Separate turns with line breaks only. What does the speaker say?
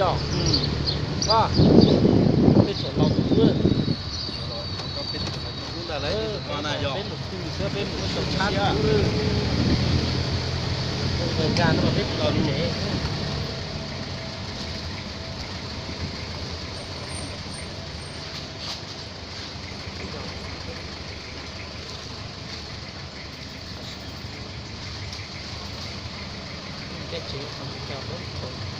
หยอกก็เป็นส่วนเราเพื่อ
ก็เป็นรุ่นอะไรมาหน้ายอ
เป็นหมดคือเสื้อเป็นหมดสมชาติเหมือนกันนะมันเป็นตอนนี้แค่เชื่อคำแก้ว